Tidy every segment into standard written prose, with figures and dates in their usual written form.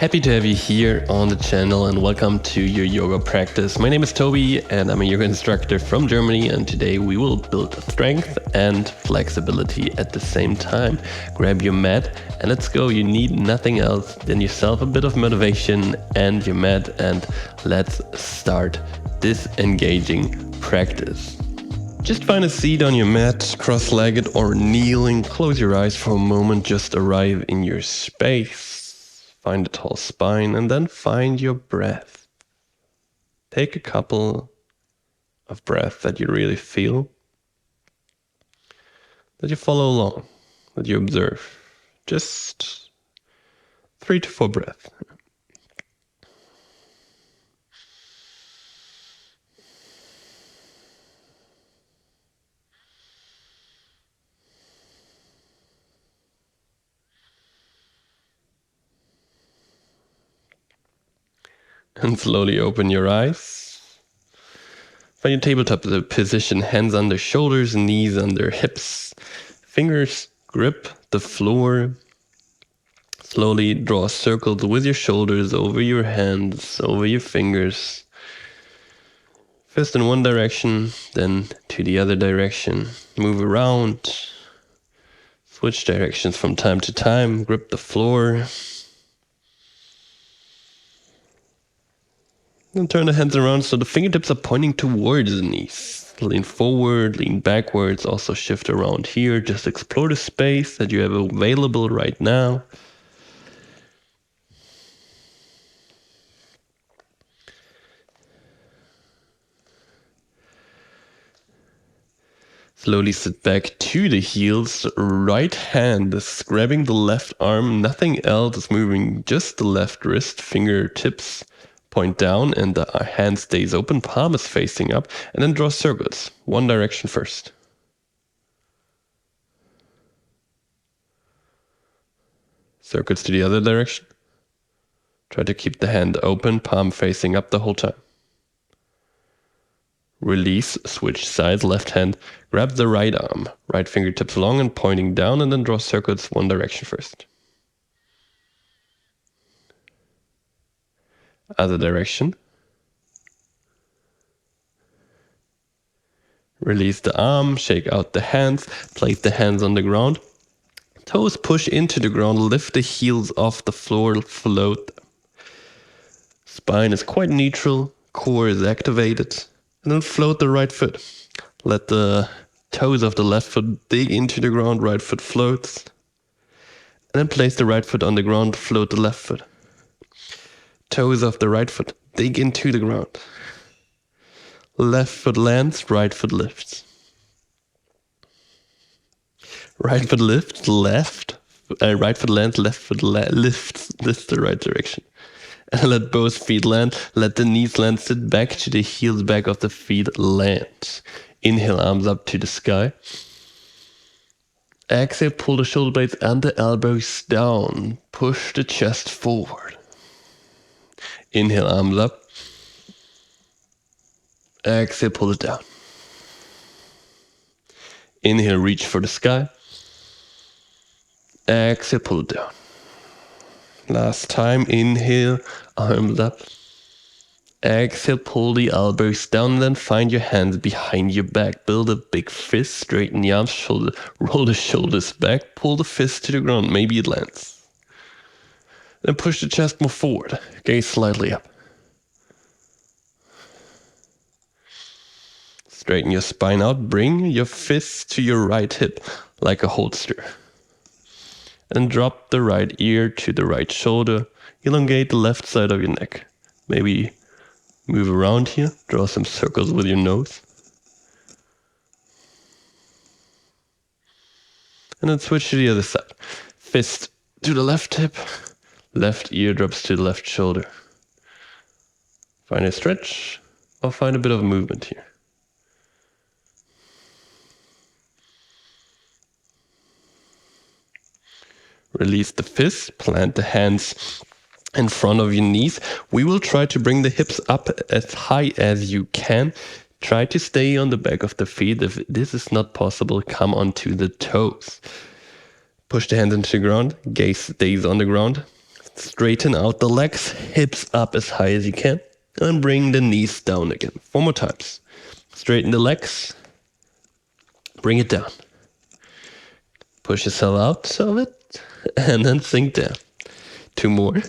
Happy to have you here on the channel and welcome to your yoga practice. My name is Tobi and I'm a yoga instructor from Germany, and today we will build strength and flexibility at the same time. Grab your mat and let's go. You need nothing else than yourself, a bit of motivation and your mat, and let's start this engaging practice. Just find a seat on your mat, cross-legged or kneeling. Close your eyes for a moment, just arrive in your space. Find a tall spine and then find your breath. Take a couple of breaths that you really feel, that you follow along, that you observe. Just 3 to 4 breaths. And slowly open your eyes. Find your tabletop position, hands under shoulders, knees under hips. Fingers grip the floor. Slowly draw circles with your shoulders over your hands, over your fingers. First in one direction, then to the other direction. Move around. Switch directions from time to time. Grip the floor. And turn the hands around so the fingertips are pointing towards the knees. Lean forward, lean backwards, also shift around here. Just explore the space that you have available right now. Slowly sit back to the heels. Right hand is grabbing the left arm. Nothing else is moving, just the left wrist. Fingertips point down and the hand stays open, palm is facing up, and then draw circles. One direction first. Circles to the other direction. Try to keep the hand open, palm facing up the whole time. Release, switch sides, left hand, grab the right arm, right fingertips long and pointing down, and then draw circles one direction first. Other direction. Release the arm, shake out the hands, place the hands on the ground. Toes push into the ground, lift the heels off the floor, float. Spine is quite neutral, core is activated. And then float the right foot. Let the toes of the left foot dig into the ground, right foot floats. And then place the right foot on the ground, float the left foot. Toes of the right foot dig into the ground. Left foot lands, right foot lifts. Right foot lifts, right foot lands, left foot lifts. This is the right direction. And let both feet land, let the knees land, sit back to the heels, back of the feet land. Inhale, arms up to the sky. Exhale, pull the shoulder blades and the elbows down. Push the chest forward. Inhale, arms up. Exhale, pull it down. Inhale, reach for the sky. Exhale, pull it down. Last time, inhale, arms up. Exhale, pull the elbows down, then find your hands behind your back. Build a big fist, straighten the arms, roll the shoulders back, pull the fist to the ground, maybe it lands. Then push the chest more forward, gaze slightly up. Straighten your spine out, bring your fist to your right hip, like a holster. And drop the right ear to the right shoulder. Elongate the left side of your neck. Maybe move around here. Draw some circles with your nose. And then switch to the other side. Fist to the left hip. Left ear drops to the left shoulder. Find a stretch or find a bit of movement here. Release the fist, plant the hands in front of your knees. We will try to bring the hips up as high as you can. Try to stay on the back of the feet. If this is not possible, come onto the toes. Push the hands into the ground, gaze stays on the ground. Straighten out the legs, hips up as high as you can, and bring the knees down again. 4 more times. Straighten the legs, bring it down. Push yourself out of it, and then sink down. 2 more.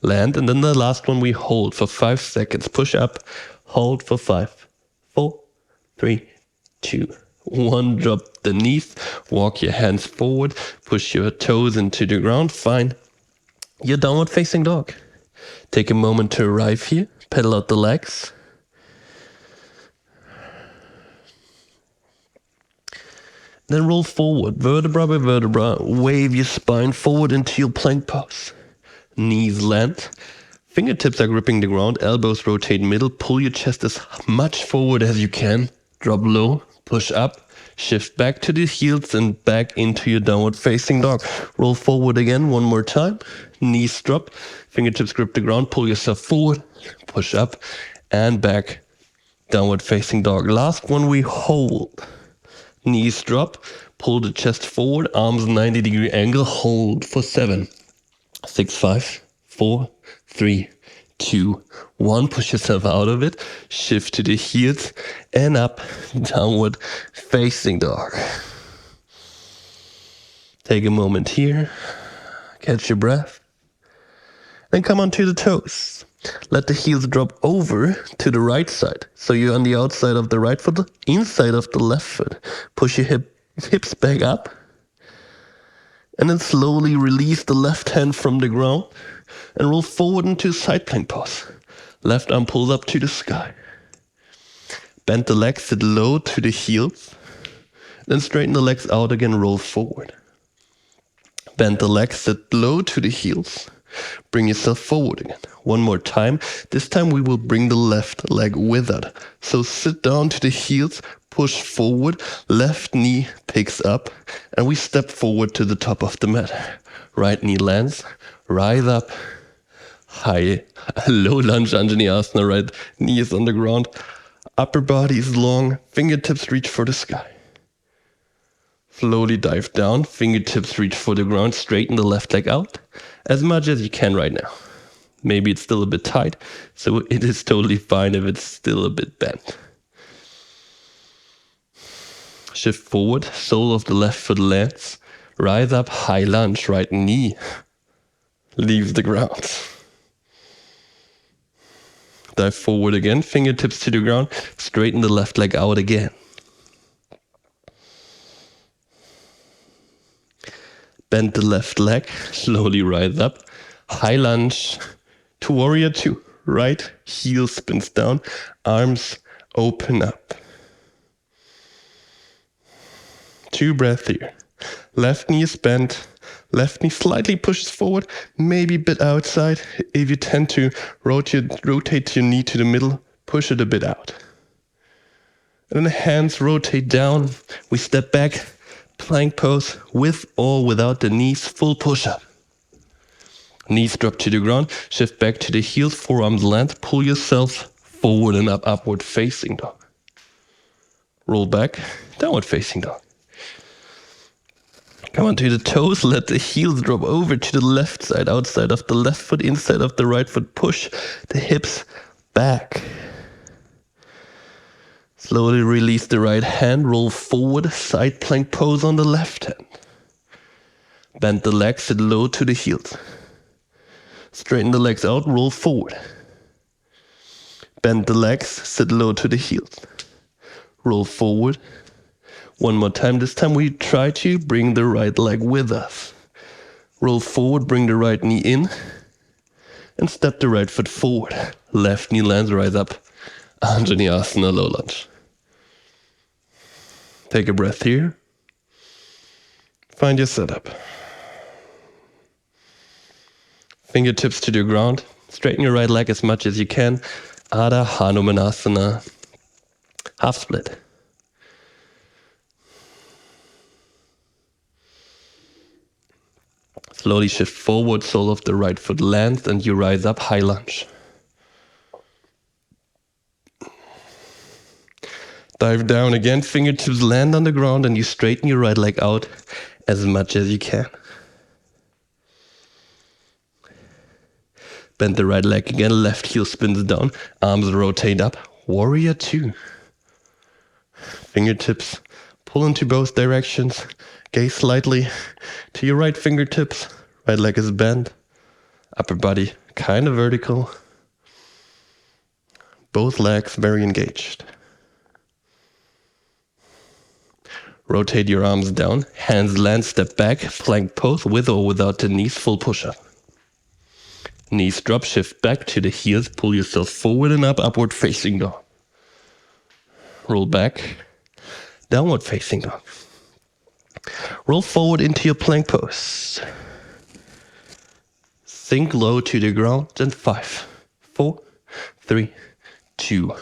Land, and then the last one we hold for 5 seconds. Push up, hold for 5, 4, 3, 2, 1. Drop the knees, walk your hands forward, push your toes into the ground. Find your downward facing dog. Take a moment to arrive here, pedal out the legs. Then roll forward, vertebra by vertebra, wave your spine forward into your plank pose. Knees land, fingertips are gripping the ground, elbows rotate middle, pull your chest as much forward as you can. Drop low, push up, shift back to the heels and back into your downward facing dog. Roll forward again 1 more time, knees drop, fingertips grip the ground, pull yourself forward, push up and back, downward facing dog. Last one we hold. Knees drop, pull the chest forward, arms 90-degree angle, hold for 7, 6, 5, 4, 3, 2, 1. Push yourself out of it, shift to the heels and up, downward facing dog. Take a moment here, catch your breath, then come onto the toes. Let the heels drop over to the right side. So you're on the outside of the right foot, inside of the left foot. Push your hips back up. And then slowly release the left hand from the ground and roll forward into side plank pose. Left arm pulls up to the sky. Bend the legs, sit low to the heels. Then straighten the legs out again, roll forward. Bend the legs, sit low to the heels. Bring yourself forward again. 1 more time. This time we will bring the left leg with it. So sit down to the heels, push forward, left knee picks up, and we step forward to the top of the mat. Right knee lands, rise up, high, low lunge, vinyasa, right knee is on the ground, upper body is long, fingertips reach for the sky. Slowly dive down, fingertips reach for the ground, straighten the left leg out as much as you can right now. Maybe it's still a bit tight, so it is totally fine if it's still a bit bent. Shift forward, sole of the left foot lands, rise up, high lunge, right knee leaves the ground. Dive forward again, fingertips to the ground, straighten the left leg out again. Bend the left leg, slowly rise up, high lunge to warrior 2. Right heel spins down, arms open up. 2 breaths here. Left knee is bent, left knee slightly pushes forward, maybe a bit outside. If you tend to rotate your knee to the middle, push it a bit out. And then the hands rotate down, we step back, plank pose with or without the knees, full push-up. Knees drop to the ground, shift back to the heels, forearms land, pull yourself forward and up, upward facing dog. Roll back, downward facing dog. Come on to the toes, let the heels drop over to the left side, outside of the left foot, inside of the right foot, push the hips back. Slowly release the right hand, roll forward, side plank pose on the left hand. Bend the legs, sit low to the heels. Straighten the legs out, roll forward. Bend the legs, sit low to the heels. Roll forward. 1 more time. This time we try to bring the right leg with us. Roll forward, bring the right knee in. And step the right foot forward. Left knee lands, rise up. Vinyasa, low lunge. Take a breath here. Find your setup. Fingertips to the ground. Straighten your right leg as much as you can. Adha Hanumanasana. Half split. Slowly shift forward, sole of the right foot lands, and you rise up, high lunge. Dive down again, fingertips land on the ground, and you straighten your right leg out as much as you can. Bend the right leg again, left heel spins down, arms rotate up, warrior two. Fingertips pull into both directions, gaze slightly to your right fingertips, right leg is bent, upper body kind of vertical, both legs very engaged. Rotate your arms down, hands land, step back, plank pose with or without the knees, full push-up. Knees drop, shift back to the heels, pull yourself forward and up, upward facing dog. Roll back, downward facing dog. Roll forward into your plank pose. Sink low to the ground, and 5, 4, 3, 2,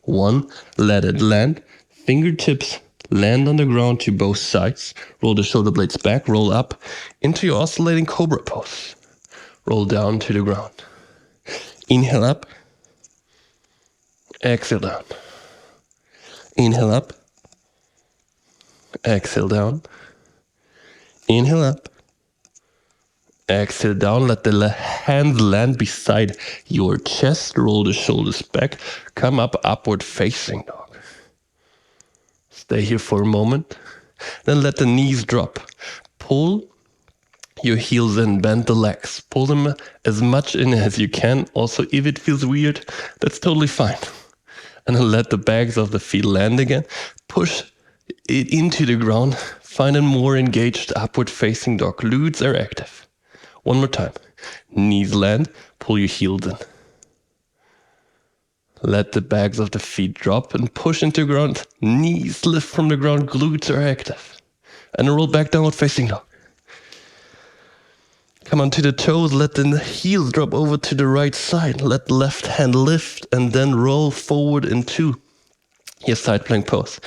1. Let it land. Fingertips land on the ground to both sides. Roll the shoulder blades back, roll up into your oscillating cobra pose. Roll down to the ground. Inhale up. Exhale down. Inhale up. Exhale down. Inhale up. Exhale down. Let the hands land beside your chest. Roll the shoulders back. Come up, upward facing dog. Stay here for a moment. Then let the knees drop. Pull your heels in, bend the legs. Pull them as much in as you can. Also, if it feels weird, that's totally fine. And then let the bags of the feet land again. Push it into the ground. Find a more engaged upward facing dog. Glutes are active. One more time. Knees land. Pull your heels in. Let the bags of the feet drop and push into the ground. Knees lift from the ground. Glutes are active. And roll back downward facing dog. Come onto the toes, let the heels drop over to the right side. Let the left hand lift and then roll forward into your side plank pose.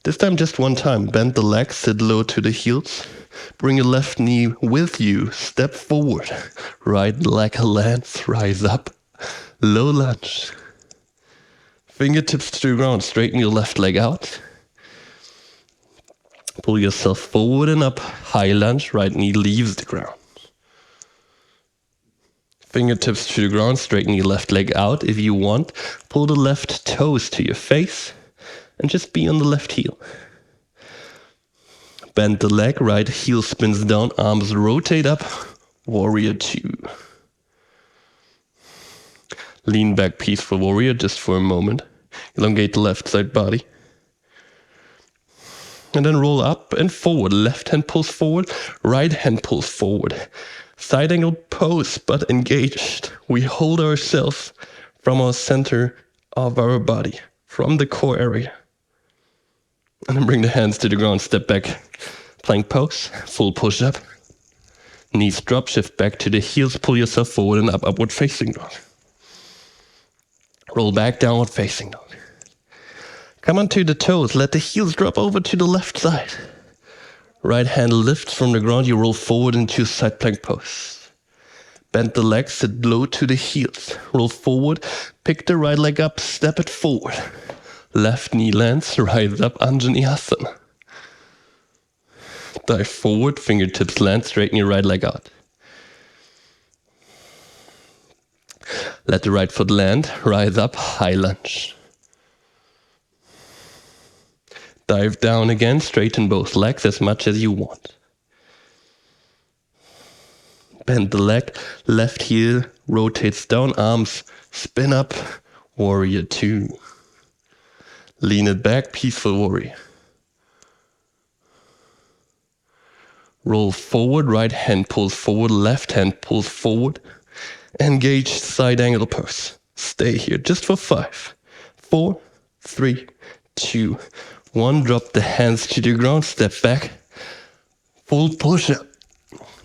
This time just one time. Bend the legs, sit low to the heels. Bring your left knee with you. Step forward. Right leg lands, rise up. Low lunge. Fingertips to the ground, straighten your left leg out. Pull yourself forward and up. High lunge, right knee leaves the ground. Fingertips to the ground, straighten your left leg out if you want. Pull the left toes to your face and just be on the left heel. Bend the leg, right heel spins down, arms rotate up, warrior two. Lean back, peaceful warrior, just for a moment. Elongate the left side body. And then roll up and forward. Left hand pulls forward, right hand pulls forward. Side angle pose, but engaged. We hold ourselves from our center of our body, from the core area. And then bring the hands to the ground, step back. Plank pose, full push up. Knees drop, shift back to the heels, pull yourself forward and up, upward facing dog. Roll back, downward facing dog. Come onto the toes, let the heels drop over to the left side. Right hand lifts from the ground, you roll forward into side plank pose. Bend the legs, sit low to the heels. Roll forward, pick the right leg up, step it forward. Left knee lands, rise up, vinyasa. Dive forward, fingertips land, straighten your right leg out. Let the right foot land, rise up, high lunge. Dive down again, straighten both legs as much as you want. Bend the leg, left heel rotates down, arms spin up, warrior two. Lean it back, peaceful warrior. Roll forward, right hand pulls forward, left hand pulls forward. Engage side angle pose. Stay here just for 5, 4, 3, 2, 1. Drop the hands to the ground, step back. Full push up.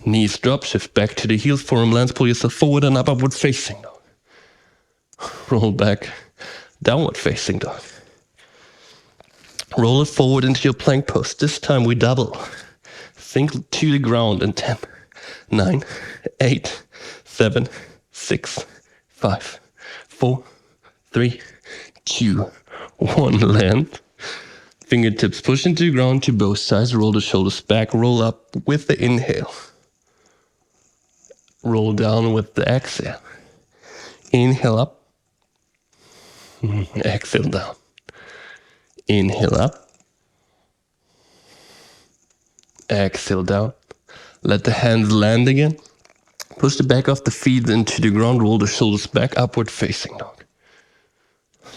Knees drop, shift back to the heels, forearm lands, pull yourself forward and up, upward facing dog. Roll back, downward facing dog. Roll it forward into your plank pose. This time we double. Sink to the ground in 10, 9, 8, 7, 6, 5, 4, 3, 2, 1. Land. Fingertips push into the ground to both sides. Roll the shoulders back. Roll up with the inhale. Roll down with the exhale. Inhale up. Exhale down. Inhale up. Exhale down. Let the hands land again. Push the back of the feet into the ground. Roll the shoulders back, upward facing dog.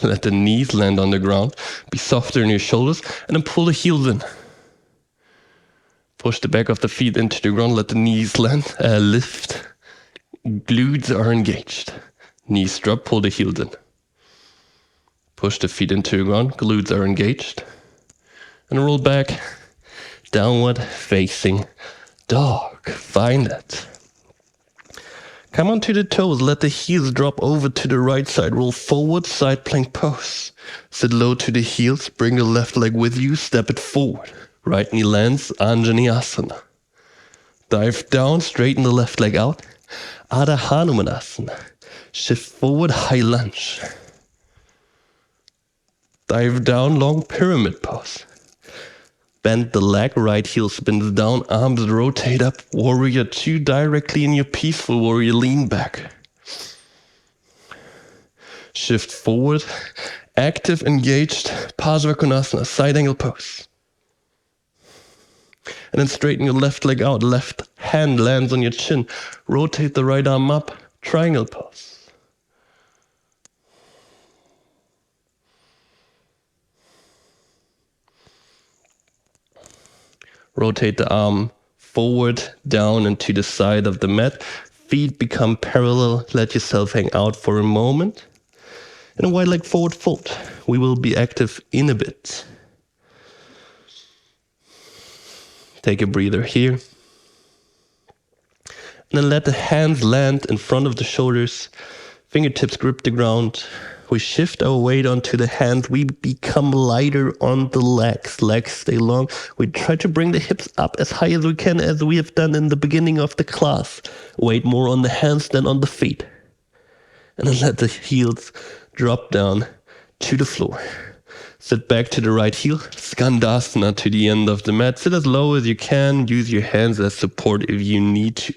Let the knees land on the ground. Be softer in your shoulders. And then pull the heels in. Push the back of the feet into the ground. Let the knees land. Lift. Glutes are engaged. Knees drop. Pull the heels in. Push the feet into the ground. Glutes are engaged. And roll back. Downward facing dog. Find it. Come onto the toes. Let the heels drop over to the right side. Roll forward, side plank pose. Sit low to the heels. Bring the left leg with you. Step it forward. Right knee lands, Anjaneyasana. Dive down, straighten the left leg out. Adha Hanumanasana. Shift forward, high lunge. Dive down, long pyramid pose. Bend the leg, right heel spins down, arms rotate up. Warrior 2, directly in your peaceful warrior, lean back. Shift forward, active, engaged, Parsvakonasana, side angle pose. And then straighten your left leg out, left hand lands on your chin. Rotate the right arm up, triangle pose. Rotate the arm forward, down, and to the side of the mat. Feet become parallel. Let yourself hang out for a moment. And a wide leg forward fold. We will be active in a bit. Take a breather here. And then let the hands land in front of the shoulders. Fingertips grip the ground. We shift our weight onto the hands. We become lighter on the legs. Legs stay long. We try to bring the hips up as high as we can, as we have done in the beginning of the class. Weight more on the hands than on the feet. And then let the heels drop down to the floor. Sit back to the right heel. Skandasana to the end of the mat. Sit as low as you can. Use your hands as support if you need to.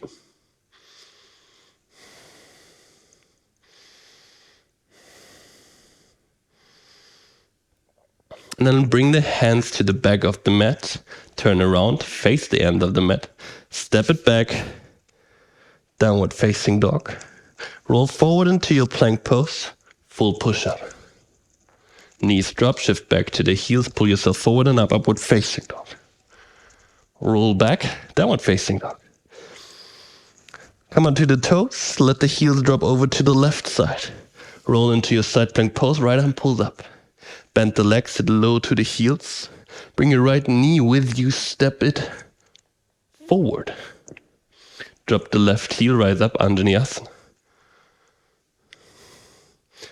And then bring the hands to the back of the mat. Turn around, face the end of the mat. Step it back. Downward facing dog. Roll forward into your plank pose. Full push-up. Knees drop, shift back to the heels. Pull yourself forward and up, upward facing dog. Roll back, downward facing dog. Come onto the toes. Let the heels drop over to the left side. Roll into your side plank pose. Right arm pulls up. Bend the legs, sit low to the heels. Bring your right knee with you, step it forward. Drop the left heel, rise up, Anjaneyasana.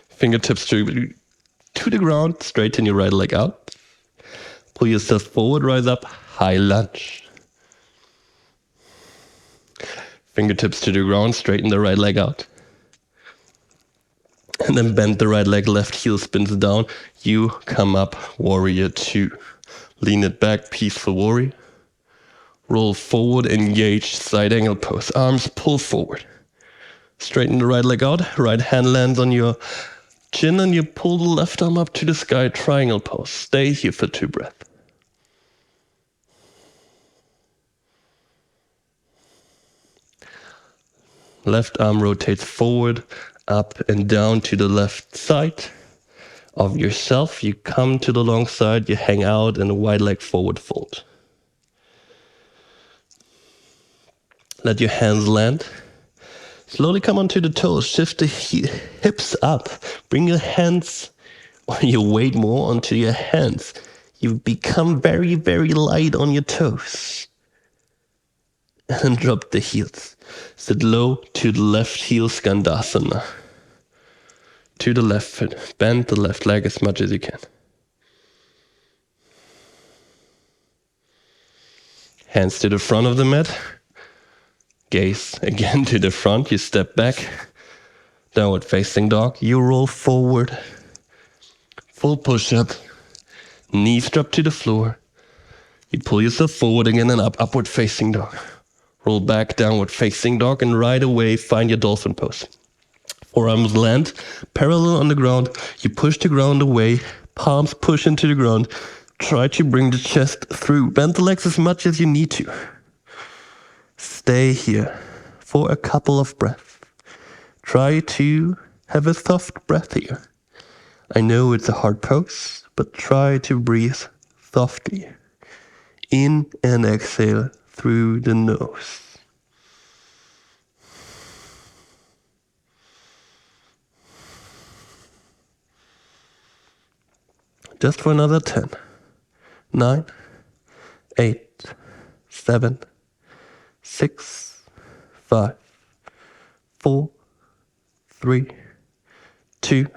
Fingertips to the ground, straighten your right leg out. Pull yourself forward, rise up, high lunge. Fingertips to the ground, straighten the right leg out. And then bend the right leg, left heel spins down. You come up, warrior 2. Lean it back, peaceful warrior. Roll forward, engage, side angle pose. Arms pull forward. Straighten the right leg out. Right hand lands on your chin and you pull the left arm up to the sky, triangle pose. Stay here for 2 breaths. Left arm rotates forward, up and down to the left side of yourself. You come to the long side, you hang out in a wide leg forward fold. Let your hands land. Slowly come onto the toes, shift the hips up. Bring your hands, or your weight more onto your hands. You become very, very light on your toes. And then drop the heels. Sit low to the left heel, Skandasana. To the left foot. Bend the left leg as much as you can. Hands to the front of the mat. Gaze again to the front. You step back. Downward facing dog. You roll forward. Full push-up. Knees drop to the floor. You pull yourself forward again and up. Upward facing dog. Roll back, downward facing dog, and right away find your dolphin pose. Forearms land parallel on the ground. You push the ground away. Palms push into the ground. Try to bring the chest through. Bend the legs as much as you need to. Stay here for a couple of breaths. Try to have a soft breath here. I know it's a hard pose, but try to breathe softly. In and exhale through the nose. Just for another 10, 9, 8, 7, 6, 5, 4, 3, 2,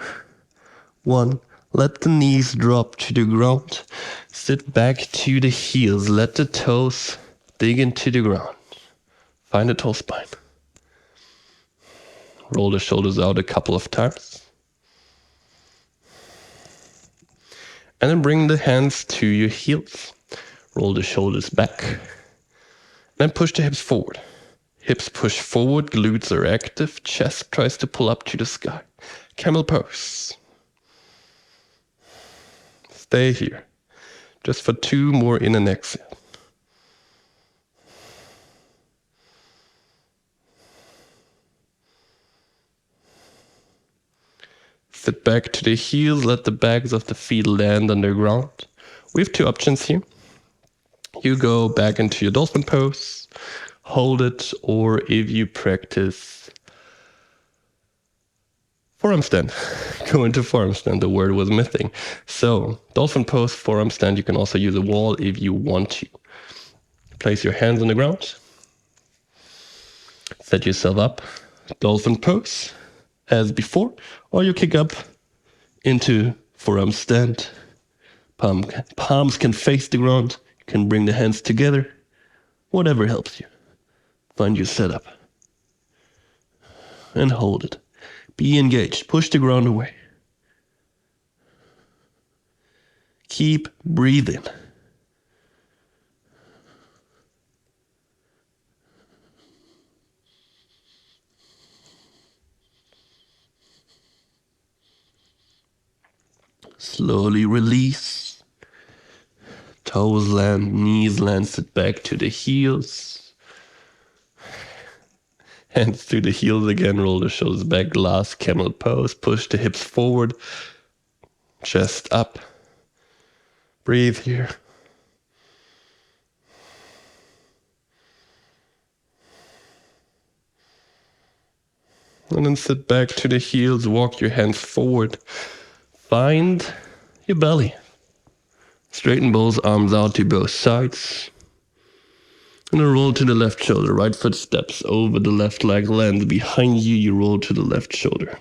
1. Let the knees drop to the ground. Sit back to the heels. Let the toes dig into the ground. Find a toe spine. Roll the shoulders out a couple of times. And then bring the hands to your heels. Roll the shoulders back. Then push the hips forward. Hips push forward, glutes are active, chest tries to pull up to the sky. Camel pose. Stay here. Just for 2 more in and exhale. Sit back to the heels, let the backs of the feet land on the ground. We have 2 options here. You go back into your dolphin pose, hold it, or if you practice forearm stand, go into forearm stand, the word was missing. So, dolphin pose, forearm stand, you can also use a wall if you want to. Place your hands on the ground, set yourself up, dolphin pose, as before, or you kick up into forearm stand. Palms can face the ground, you can bring the hands together, whatever helps you. Find your setup. And hold it. Be engaged, push the ground away. Keep breathing. Slowly release. Toes land, knees land, sit back to the heels. Hands to the heels again, roll the shoulders back, last camel pose. Push the hips forward, chest up. Breathe here. And then sit back to the heels, walk your hands forward. Find your belly. Straighten both arms out to both sides. And then roll to the left shoulder. Right foot steps over the left leg, lands behind you. You roll to the left shoulder.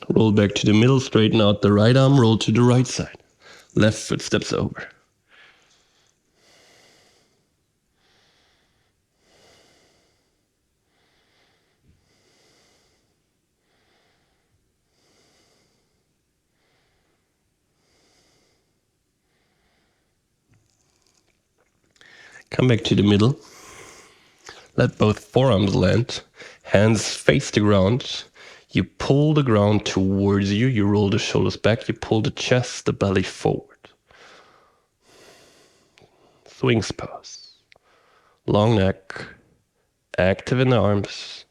Roll back to the middle, straighten out the right arm, roll to the right side. Left foot steps over. Come back to the middle. Let both forearms land. Hands face the ground. You pull the ground towards you. You roll the shoulders back. You pull the chest, the belly forward. Swings pose. Long neck. Active in the arms.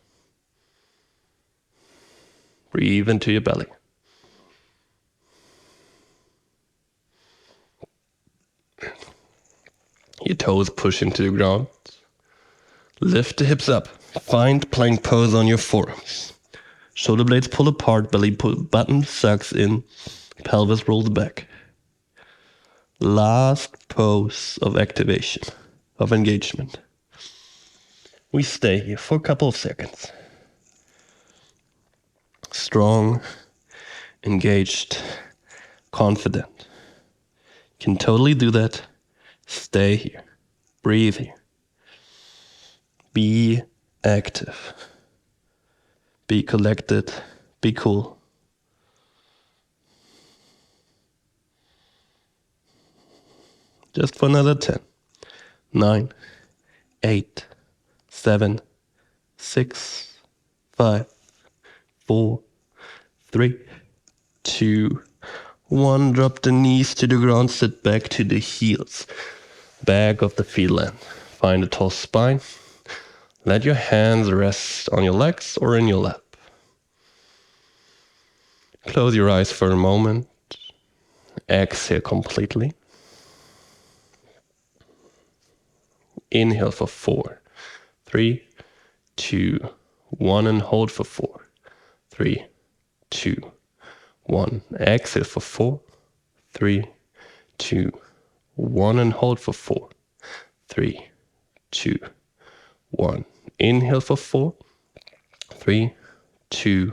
Breathe into your belly. Your toes push into the ground. Lift the hips up. Find plank pose on your forearms. Shoulder blades pull apart, belly button sucks in, pelvis rolls back. Last pose of activation, of engagement. We stay here for a couple of seconds. Strong, engaged, confident. Can totally do that. Stay here. Breathe here. Be active. Be collected. Be cool. Just for another 10. 9, 8, 7, 6, 5, 4, 3, 2, 1. Drop the knees to the ground, sit back to the heels. Back of the feet land. Find a tall spine. Let your hands rest on your legs or in your lap. Close your eyes for a moment. Exhale completely. Inhale for 4, 3, 2, 1, and hold for 4, 3, 2, 1. Exhale for 4, 3, 2, 1, and hold for 4, 3, 2, 1. Inhale for 4, 3, 2,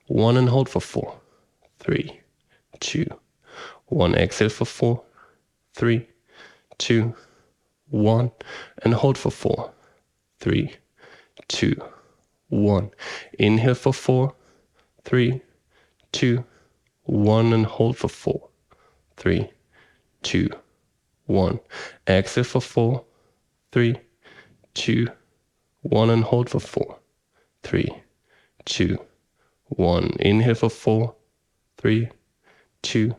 1, and hold for 4, 3, 2, 1. Exhale for 4, 3, 2, 1, and hold for 4, 3, 2, 1. Inhale for 4, 3, 2, 1, and hold for 4, 3, 2, 1. Exhale for 4, 3, 2, 1, and hold for 4, 3, 2, 1. Inhale for 4, 3, 2,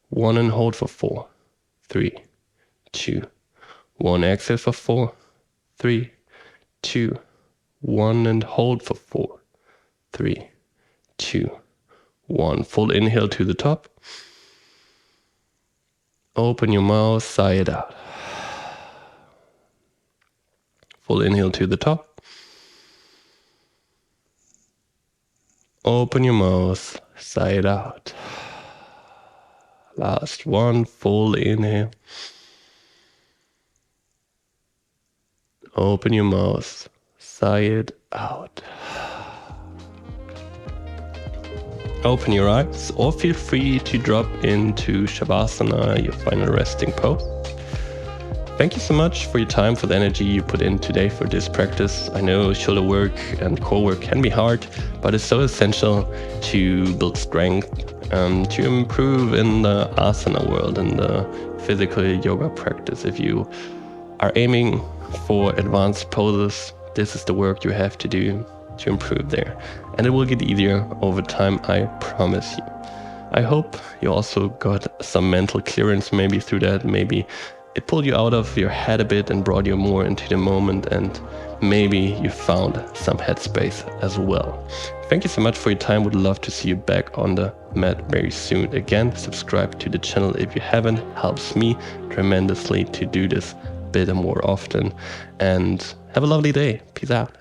1, and hold for 4, 3, 2, 1. Exhale for 4, 3, 2, 1, and hold for 4, 3, 2, 1. Full inhale to the top. Open your mouth, sigh it out. Full inhale to the top. Open your mouth, sigh it out. Last one, full inhale. Open your mouth, sigh it out. Open your eyes or feel free to drop into Shavasana, your final resting pose. Thank you so much for your time, for the energy you put in today for this practice. I know shoulder work and core work can be hard, but it's so essential to build strength and to improve in the asana world, in the physical yoga practice. If you are aiming for advanced poses, this is the work you have to do to improve there. And it will get easier over time, I promise you. I hope you also got some mental clearance maybe through that. Maybe it pulled you out of your head a bit and brought you more into the moment, and maybe you found some headspace as well. Thank you so much for your time. Would love to see you back on the mat very soon. Again, subscribe to the channel if you haven't. Helps me tremendously to do this a bit more often. And have a lovely day. Peace out.